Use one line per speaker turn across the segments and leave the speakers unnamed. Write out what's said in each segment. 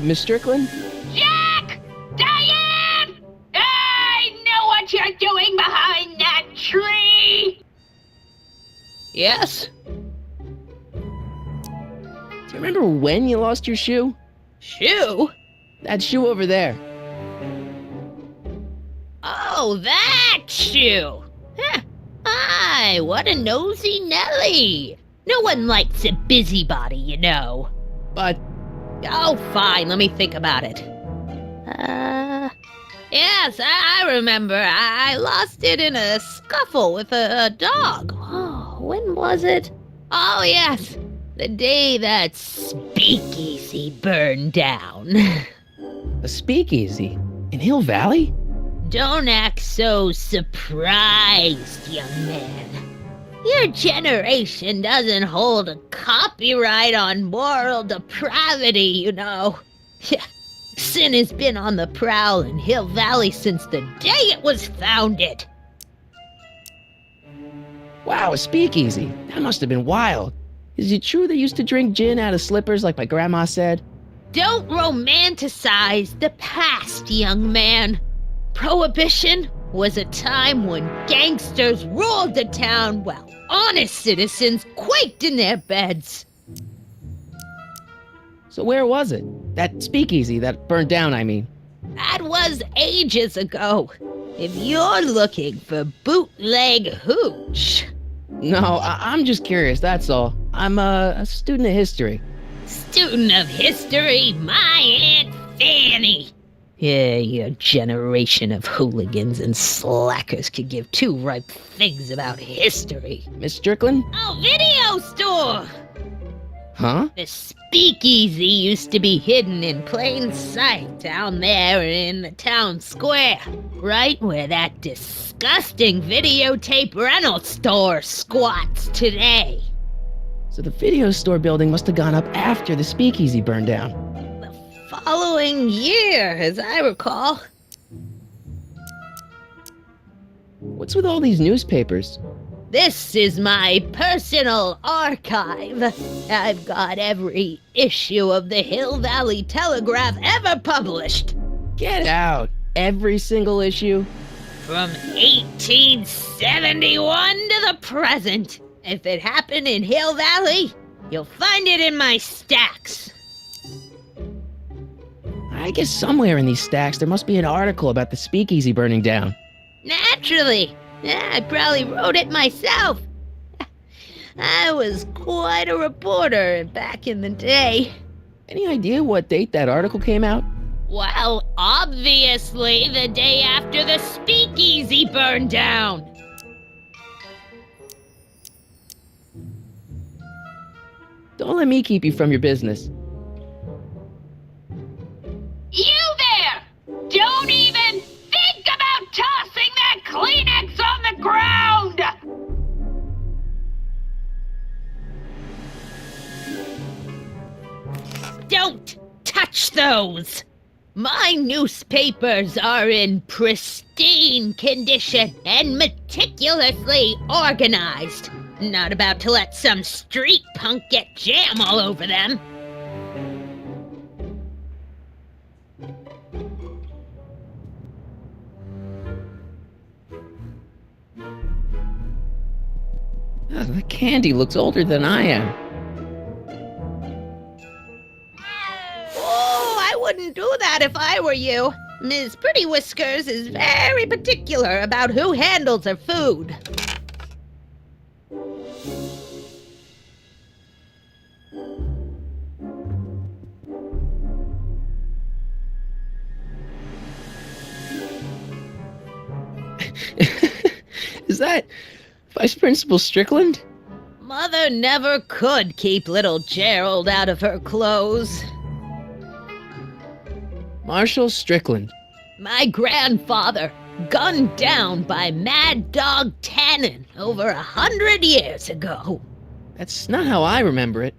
Miss Strickland?
Jack! Diane! I know what you're doing behind that tree!
Yes?
Do you remember when you lost your shoe?
Shoe?
That shoe over there.
Oh, that shoe! Huh. Hi, what a nosy Nelly! No one likes a busybody, you know.
But...
Oh, fine, let me think about it. Yes, I remember. I lost it in a scuffle with a dog. Oh, when was it? Oh, yes, the day that speakeasy burned down.
a speakeasy? In Hill Valley?
Don't act so surprised, young man. Your generation doesn't hold a copyright on moral depravity, you know. Sin has been on the prowl in Hill Valley since the day it was founded.
Wow, a speakeasy. That must have been wild. Is it true they used to drink gin out of slippers like my grandma said?
Don't romanticize the past, young man. Prohibition was a time when gangsters ruled the town while honest citizens quaked in their beds.
So where was it? That speakeasy that burned down, I mean.
That was ages ago. If you're looking for bootleg hooch.
No, I'm just curious, that's all. I'm a student of history.
Student of history, my Aunt Fanny. Yeah, your generation of hooligans and slackers could give two ripe figs about history.
Miss Strickland?
Oh, video store!
Huh?
The speakeasy used to be hidden in plain sight down there in the town square, right where that disgusting videotape rental store squats today.
So the video store building must have gone up after the speakeasy burned down.
The following year, as I recall.
What's with all these newspapers?
This is my personal archive. I've got every issue of the Hill Valley Telegraph ever published.
Get out! Every single issue?
From 1871 to the present. If it happened in Hill Valley, you'll find it in my stacks.
I guess somewhere in these stacks there must be an article about the speakeasy burning down.
Naturally. Yeah, I probably wrote it myself. I was quite a reporter back in the day.
Any idea what date that article came out?
Well, obviously the day after the speakeasy burned down.
Don't let me keep you from your business.
You there! Don't even think about tossing that Kleenex on the ground!
Don't touch those! My newspapers are in pristine condition and meticulously organized. Not about to let some street punk get jam all over them.
The candy looks older than I am.
Oh, I wouldn't do that if I were you. Ms. Pretty Whiskers is very particular about who handles her food.
Is that Vice Principal Strickland?
Mother never could keep little Gerald out of her clothes.
Marshal Strickland.
My grandfather, gunned down by Mad Dog Tannen over 100 years ago.
That's not how I remember it.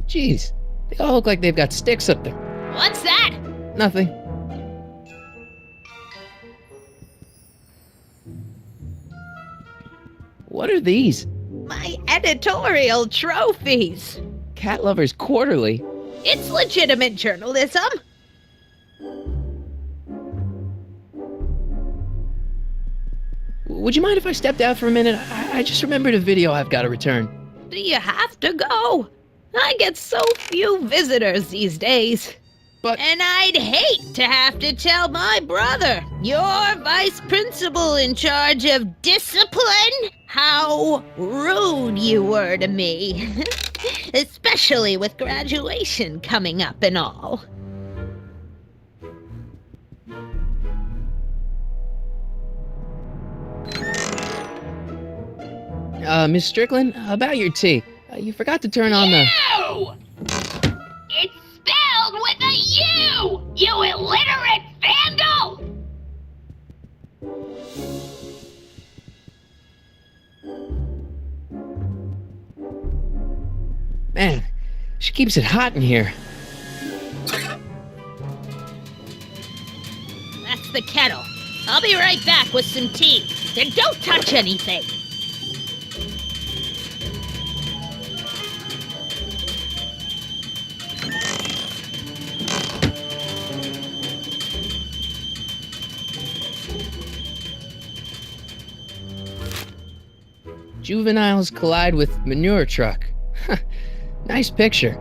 Jeez, they all look like they've got sticks up there.
What's that?
Nothing. What are these?
My editorial trophies.
Cat Lovers Quarterly?
It's legitimate journalism.
Would you mind if I stepped out for a minute? I just remembered a video I've got to return.
Do you have to go? I get so few visitors these days.
But
And I'd hate to have to tell my brother, your vice principal in charge of discipline, how rude you were to me. Especially with graduation coming up and all.
Miss Strickland, about your tea. You forgot to turn on the...
You! It's spelled with a U! You illiterate vandal!
Man, she keeps it hot in here.
That's the kettle. I'll be right back with some tea. Then don't touch anything.
Juveniles collide with manure truck. Nice picture.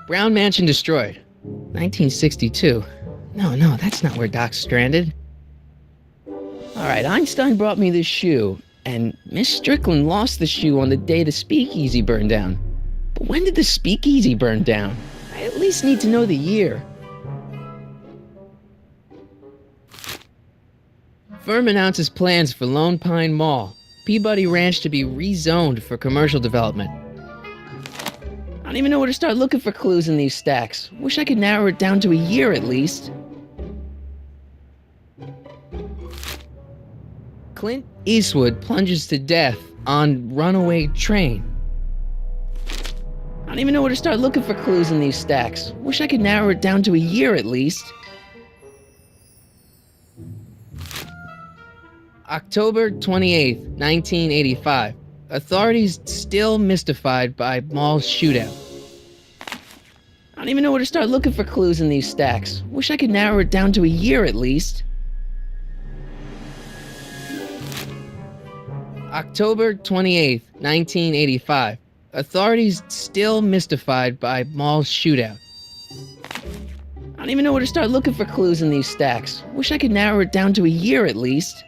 Brown Mansion destroyed. 1962. No, that's not where Doc's stranded. Alright, Einstein brought me this shoe, and Miss Strickland lost the shoe on the day the speakeasy burned down. But when did the speakeasy burn down? I at least need to know the year. Firm announces plans for Lone Pine Mall, Peabody Ranch to be rezoned for commercial development. I don't even know where to start looking for clues in these stacks. Wish I could narrow it down to a year at least. Clint Eastwood plunges to death on runaway train. I don't even know where to start looking for clues in these stacks. Wish I could narrow it down to a year at least. October 28th, 1985. Authorities still mystified by mall shootout. I don't even know where to start looking for clues in these stacks. Wish I could narrow it down to a year at least. October 28th, 1985. Authorities still mystified by mall shootout. I don't even know where to start looking for clues in these stacks. Wish I could narrow it down to a year at least.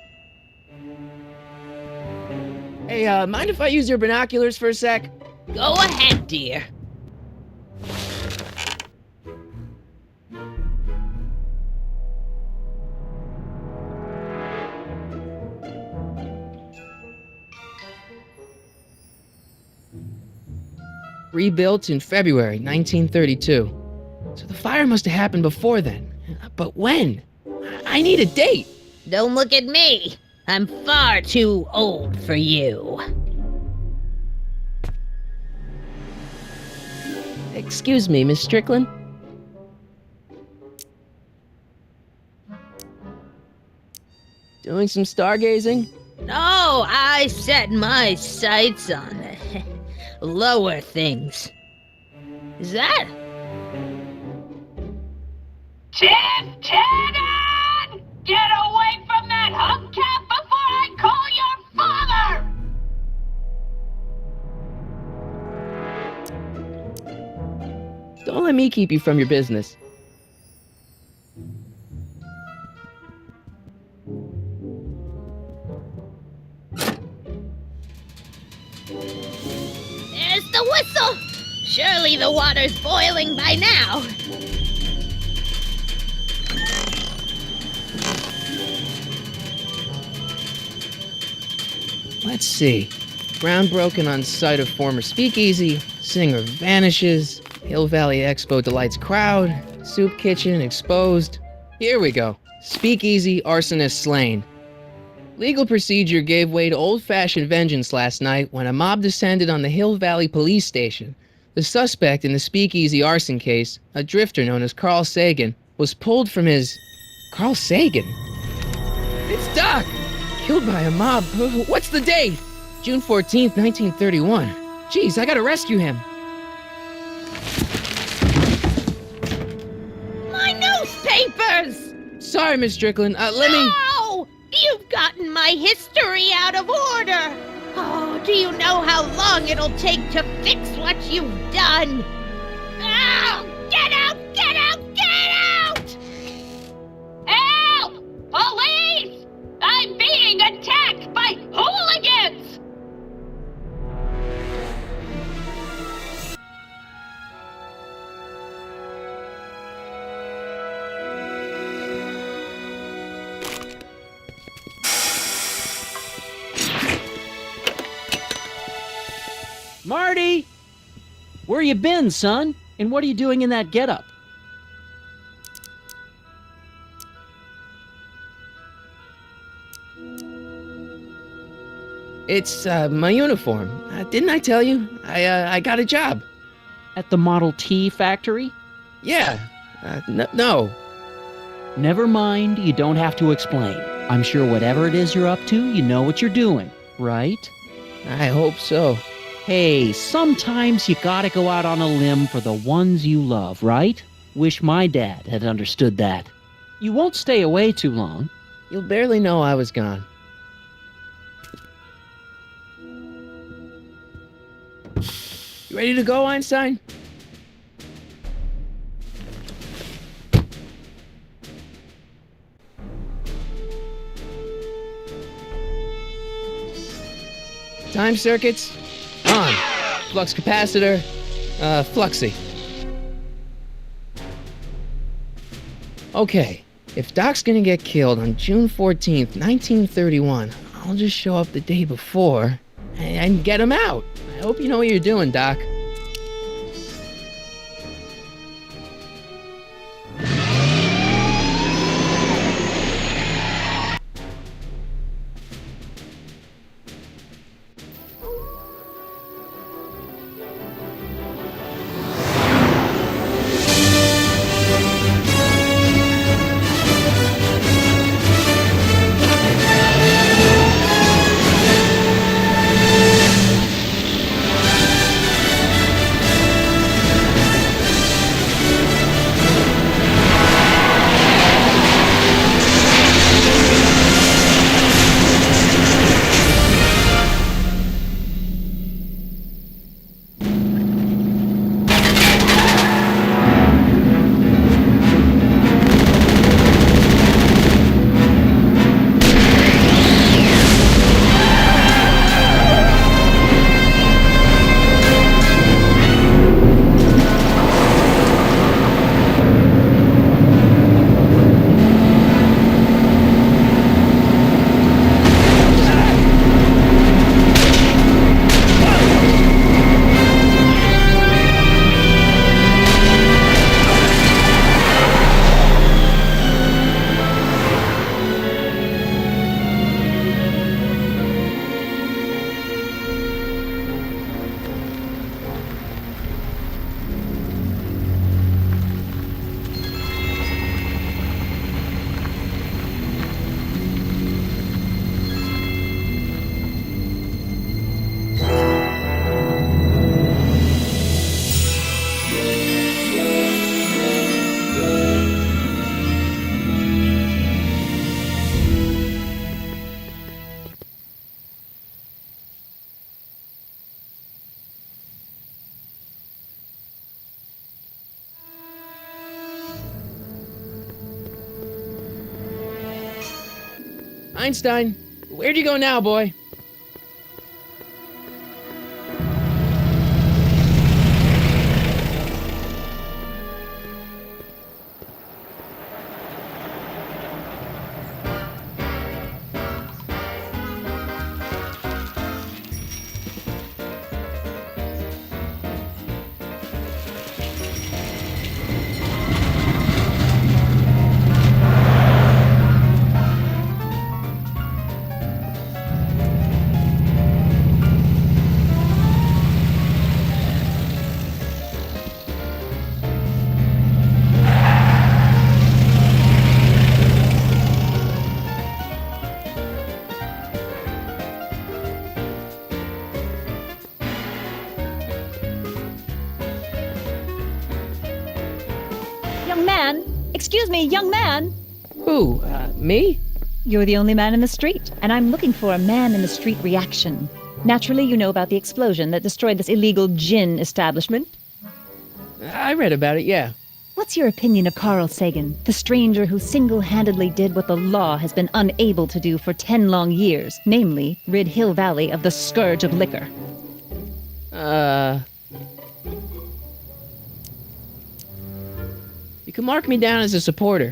Hey, mind if I use your binoculars for a sec?
Go ahead, dear.
Rebuilt in February 1932. So the fire must have happened before then. But when? I need a date.
Don't look at me. I'm far too old for you.
Excuse me, Miss Strickland? Doing some stargazing?
No, I set my sights on lower things. Is that?
Tennon! Get away from that hubcap before I call your father!
Don't let me keep you from your business.
There's the whistle! Surely the water's boiling by now.
Let's see. Ground broken on site of former speakeasy. Singer vanishes. Hill Valley Expo delights crowd. Soup kitchen exposed. Here we go. Speakeasy arsonist slain. Legal procedure gave way to old-fashioned vengeance last night when a mob descended on the Hill Valley police station. The suspect in the speakeasy arson case, a drifter known as Carl Sagan, was pulled from his... Carl Sagan? It's Doc! Killed by a mob. What's the date? June 14th, 1931. Jeez, I gotta rescue him.
My newspapers!
Sorry, Miss Strickland. Let me...
No! You've gotten my history out of order! Oh, do you know how long it'll take to fix what you've done? Oh, get out! Get out! Get out!
Help! Police! I'm being attacked by hooligans!
Marty! Where you been, son? And what are you doing in that getup?
It's, my uniform. Didn't I tell you? I got a job.
At the Model T factory?
Yeah. No.
Never mind, you don't have to explain. I'm sure whatever it is you're up to, you know what you're doing, right?
I hope so.
Hey, sometimes you gotta go out on a limb for the ones you love, right? Wish my dad had understood that. You won't stay away too long.
You'll barely know I was gone. You ready to go, Einstein? Time circuits on. Flux capacitor, fluxy. Okay, if Doc's gonna get killed on June 14th, 1931, I'll just show up the day before and get him out. I hope you know what you're doing, Doc. Einstein, where'd you go now, boy?
Young man! Excuse me, young man!
Who, me?
You're the only man in the street, and I'm looking for a man-in-the-street reaction. Naturally, you know about the explosion that destroyed this illegal gin establishment.
I read about it, yeah.
What's your opinion of Carl Sagan, the stranger who single-handedly did what the law has been unable to do for 10 long years, namely, rid Hill Valley of the scourge of liquor?
You can mark me down as a supporter.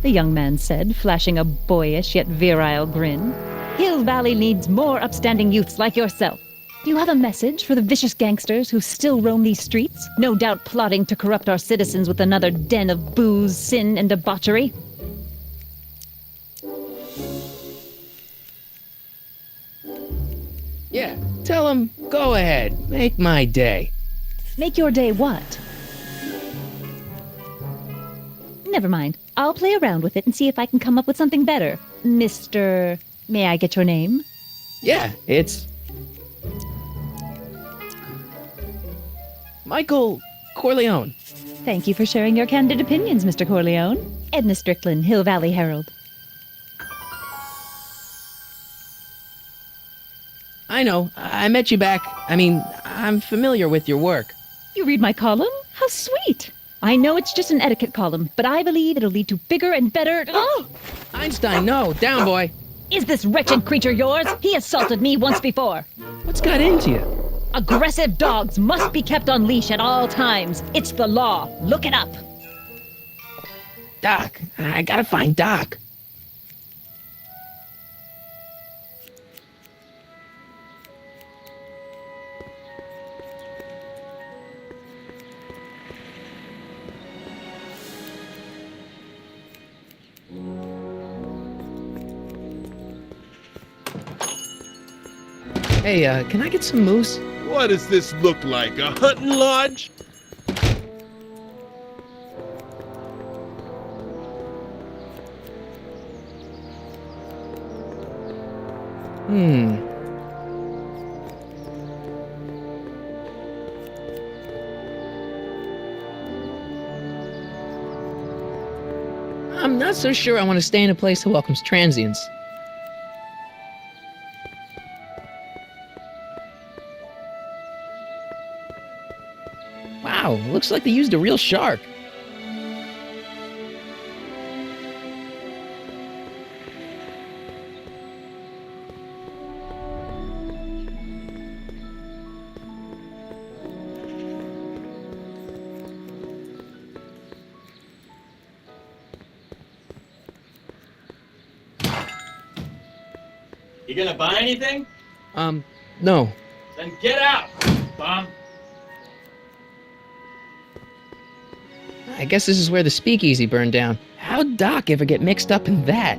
The young man said, flashing a boyish yet virile grin. Hill Valley needs more upstanding youths like yourself. Do you have a message for the vicious gangsters who still roam these streets, no doubt plotting to corrupt our citizens with another den of booze, sin, and debauchery?
Yeah, tell him, go ahead, make my day.
Make your day what? Never mind. I'll play around with it and see if I can come up with something better. Mr. May I get your name?
Yeah, it's... Michael Corleone.
Thank you for sharing your candid opinions, Mr. Corleone. Edna Strickland, Hill Valley Herald.
I know, I met you back. I'm familiar with your work.
You read my column? How sweet! I know it's just an etiquette column, but I believe it'll lead to bigger and better... Oh!
Einstein, no, down, boy.
Is this wretched creature yours? He assaulted me once before.
What's got into you?
Aggressive dogs must be kept on leash at all times. It's the law. Look it up.
Doc, I gotta find Doc. Hey, can I get some moose?
What does this look like, a hunting lodge?
I'm not so sure I want to stay in a place that welcomes transients. Wow, looks like they used a real shark.
You gonna buy anything?
No.
Then get out, bum.
I guess this is where the speakeasy burned down. How'd Doc ever get mixed up in that?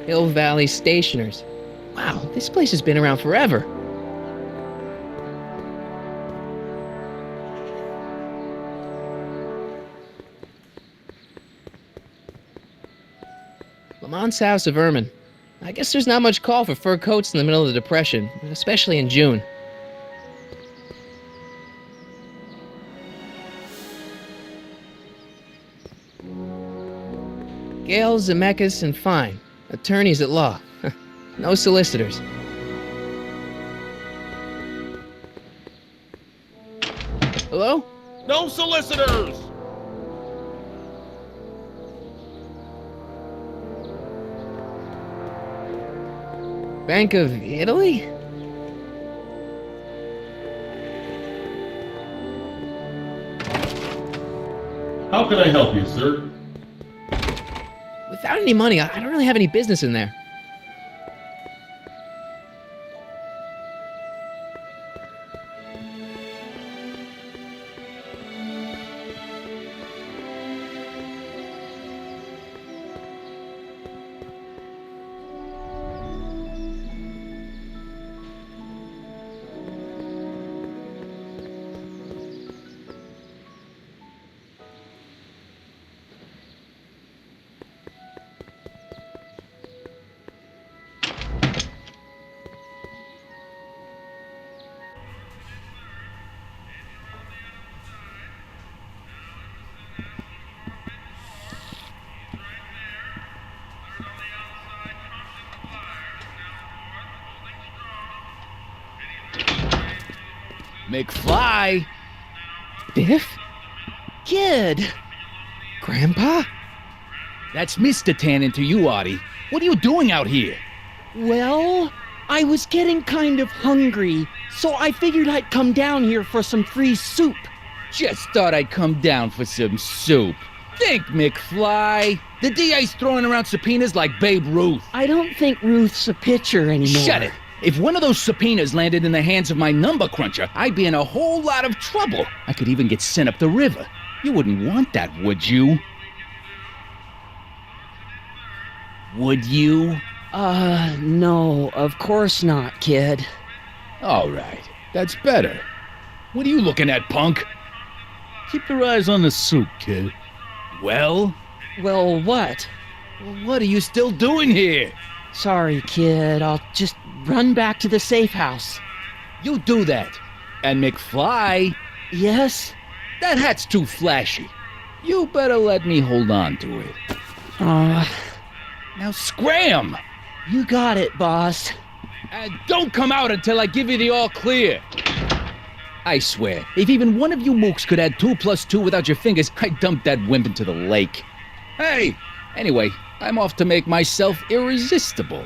Hill Valley Stationers. Wow, this place has been around forever. Lamont's House of Ermine. I guess there's not much call for fur coats in the middle of the Depression, especially in June. Gale, Zemeckis, and Fine. Attorneys at law. No solicitors. Hello?
No solicitors!
Bank of Italy?
How can I help you, sir?
Without any money, I don't really have any business in there.
McFly!
Biff?
Kid!
Grandpa?
That's Mr. Tannen to you, Artie. What are you doing out here?
Well, I was getting kind of hungry, so I figured I'd come down here for some free soup.
Just thought I'd come down for some soup. Think, McFly. The DA's throwing around subpoenas like Babe Ruth.
I don't think Ruth's a pitcher anymore.
Shut it. If one of those subpoenas landed in the hands of my number cruncher, I'd be in a whole lot of trouble. I could even get sent up the river. You wouldn't want that, would you? Would you?
No, of course not, kid.
All right. That's better. What are you looking at, punk?
Keep your eyes on the soup, kid.
Well,
Well, what?
what are you still doing here?
Sorry, kid. I'll just run back to the safe house.
You do that. And McFly,
Yes?
that hat's too flashy. You better let me hold on to it. Now scram!
You got it, boss.
And don't come out until I give you the all clear. I swear, if even one of you mooks could add 2 + 2 without your fingers, I'd dump that wimp into the lake. Hey! Anyway, I'm off to make myself irresistible.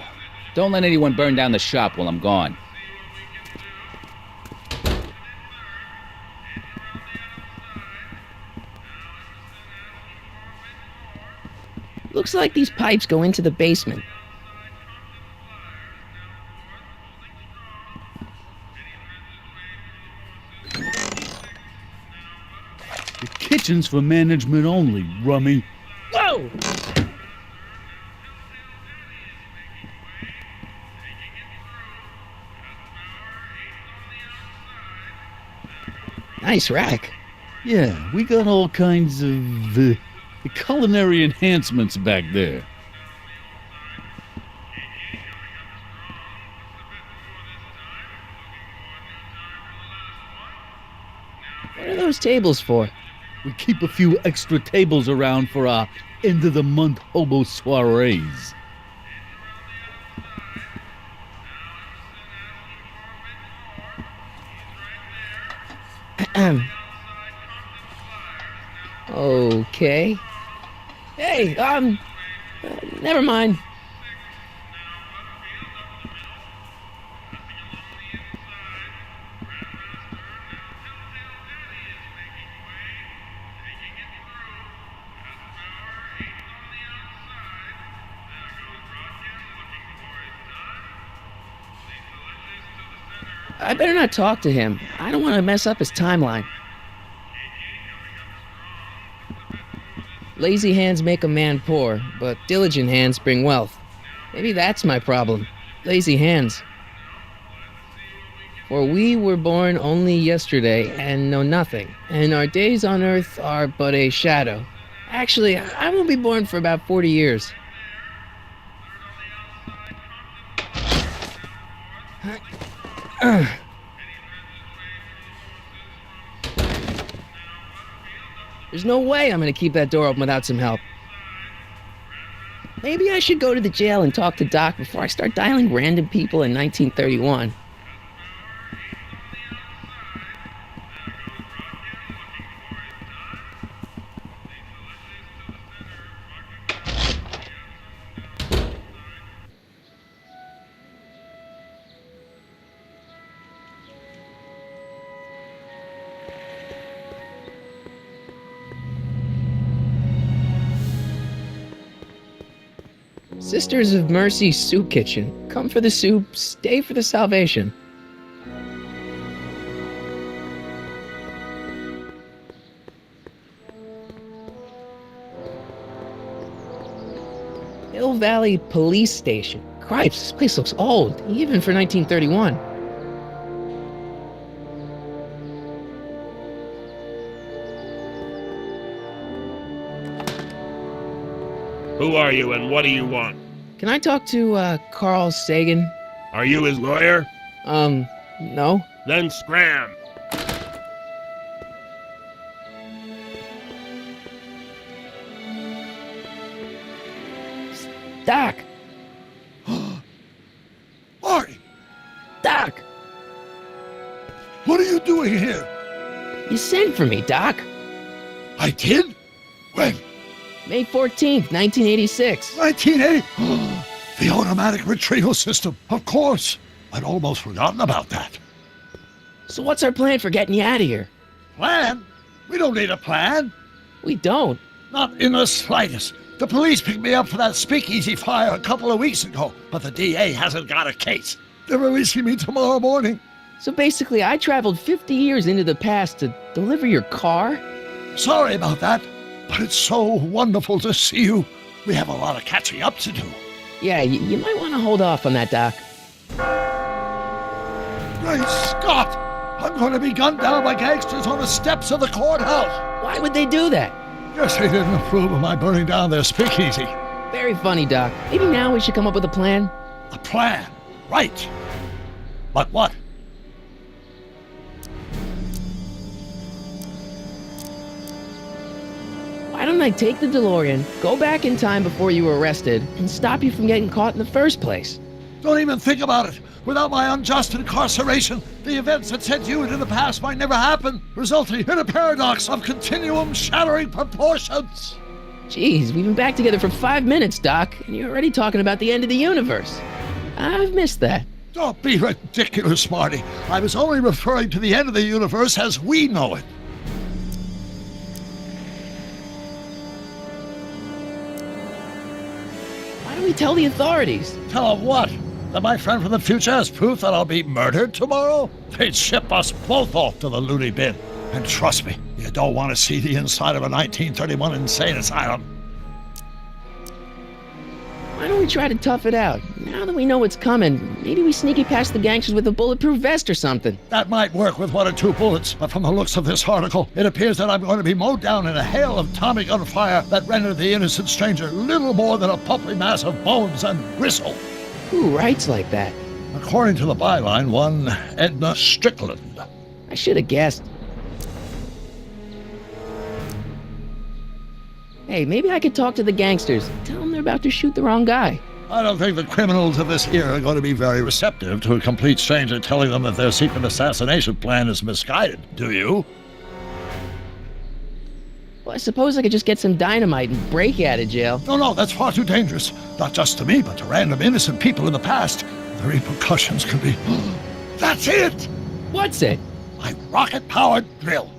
Don't let anyone burn down the shop while I'm gone.
Looks like these pipes go into the basement.
The kitchen's for management only, rummy.
Whoa! Nice rack.
Yeah, we got all kinds of culinary enhancements back there.
What are those tables for?
We keep a few extra tables around for our end-of-the-month hobo soirees.
Okay. Hey, never mind. I better not talk to him. I don't want to mess up his timeline. Lazy hands make a man poor, but diligent hands bring wealth. Maybe that's my problem. Lazy hands. For we were born only yesterday and know nothing, and our days on earth are but a shadow. Actually, I won't be born for about 40 years. There's no way I'm gonna keep that door open without some help. Maybe I should go to the jail and talk to Doc before I start dialing random people in 1931. Sisters of Mercy Soup Kitchen. Come for the soup, stay for the salvation. Hill Valley Police Station. Cripes, this place looks old, even for 1931.
Who are you and what do you want?
Can I talk to, Carl Sagan?
Are you his lawyer?
No.
Then scram.
Doc!
Marty,
Doc!
what are you doing doing here?
You sent for me, Doc.
I did? When?
May 14th, 1986.
1980? The automatic retrieval system. Of course. I'd almost forgotten about that.
So what's our plan for getting you out of here?
Plan? We don't need a plan.
We don't.
Not in the slightest. The police picked me up for that speakeasy fire a couple of weeks ago, but the DA hasn't got a case. They're releasing me tomorrow morning.
So basically, I traveled 50 years into the past to deliver your car?
Sorry about that, but it's so wonderful to see you. We have a lot of catching up to do.
Yeah, you might want to hold off on that, Doc.
Great Scott! I'm going to be gunned down by gangsters on the steps of the courthouse.
Why would they do that?
Guess they didn't approve of my burning down their speakeasy.
Very funny, Doc. Maybe now we should come up with a plan?
A plan? Right. But what?
Why don't I take the DeLorean, go back in time before you were arrested, and stop you from getting caught in the first place?
Don't even think about it. Without my unjust incarceration, the events that sent you into the past might never happen, resulting in a paradox of continuum-shattering proportions.
Jeez, we've been back together for 5 minutes, Doc, and you're already talking about the end of the universe. I've missed that.
Don't be ridiculous, Marty. I was only referring to the end of the universe as we know it.
Why don't we tell the authorities?
Tell them what? That my friend from the future has proof that I'll be murdered tomorrow? They'd ship us both off to the loony bin. And trust me, you don't want to see the inside of a 1931 insane asylum.
Why don't we try to tough it out? Now that we know what's coming, maybe we sneak it past the gangsters with a bulletproof vest or something.
That might work with 1 or 2 bullets, but from the looks of this article, it appears that I'm going to be mowed down in a hail of Tommy gun fire that rendered the innocent stranger little more than a puppy mass of bones and gristle.
Who writes like that?
According to the byline, one Edna Strickland.
I should have guessed. Hey, maybe I could talk to the gangsters. Tell them they're about to shoot the wrong guy.
I don't think the criminals of this era are going to be very receptive to a complete stranger telling them that their secret assassination plan is misguided, do you?
Well, I suppose I could just get some dynamite and break you out of jail.
No, that's far too dangerous. Not just to me, but to random innocent people in the past. The repercussions could be... That's it!
What's it?
My rocket-powered drill.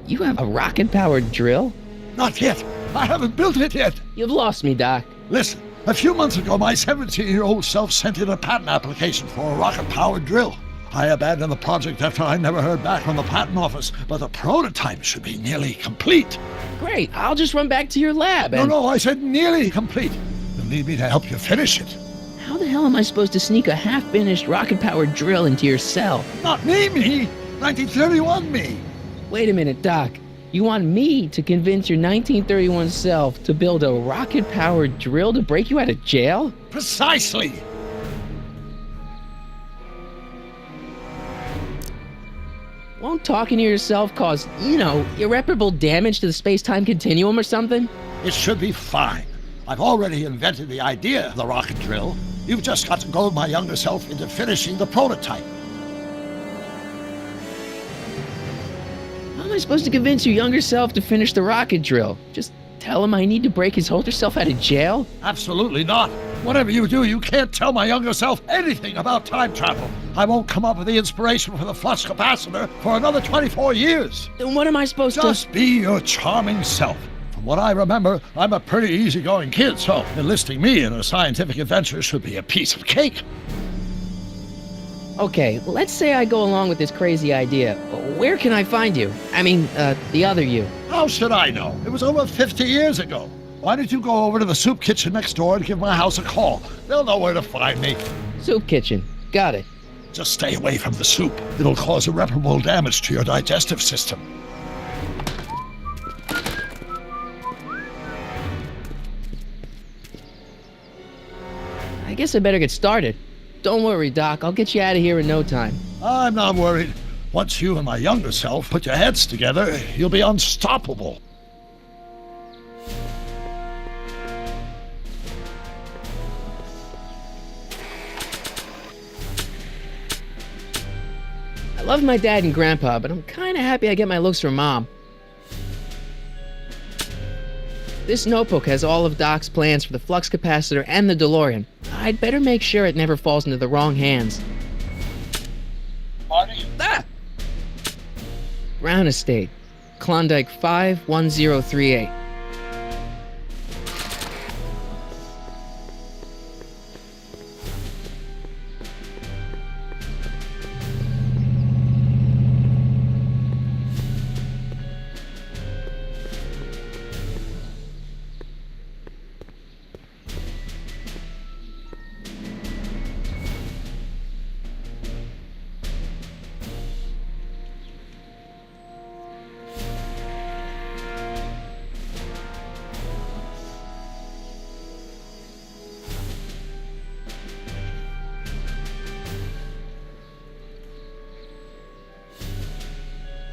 You have a rocket-powered drill?
Not yet. I haven't built it yet.
You've lost me, Doc.
Listen, a few months ago, my 17-year-old self sent in a patent application for a rocket-powered drill. I abandoned the project after I never heard back from the patent office, but the prototype should be nearly complete.
Great, I'll just run back to your lab and...
No, I said nearly complete. You'll need me to help you finish it.
How the hell am I supposed to sneak a half-finished rocket-powered drill into your cell?
Not me! 1931 me!
Wait a minute, Doc. You want me to convince your 1931 self to build a rocket-powered drill to break you out of jail?
Precisely!
Won't talking to yourself cause, irreparable damage to the space-time continuum or something?
It should be fine. I've already invented the idea of the rocket drill. You've just got to goad my younger self into finishing the prototype.
How am I supposed to convince your younger self to finish the rocket drill? Just tell him I need to break his older self out of jail?
Absolutely not. Whatever you do, you can't tell my younger self anything about time travel. I won't come up with the inspiration for the flux capacitor for another 24 years.
Then what am I supposed to...
Just be your charming self. From what I remember, I'm a pretty easygoing kid, so enlisting me in a scientific adventure should be a piece of cake.
Okay, let's say I go along with this crazy idea. Where can I find you? I mean, the other you.
How should I know? It was over 50 years ago. Why don't you go over to the soup kitchen next door and give my house a call? They'll know where to find me.
Soup kitchen. Got it.
Just stay away from the soup. It'll cause irreparable damage to your digestive system.
I guess I better get started. Don't worry, Doc. I'll get you out of here in no time.
I'm not worried. Once you and my younger self put your heads together, you'll be unstoppable.
love my dad and grandpa, but I'm kinda happy I get my looks from Mom. This notebook has all of Doc's plans for the flux capacitor and the DeLorean. I'd better make sure it never falls into the wrong hands.
Marty?
Ah!
Brown Estate, Klondike 51038.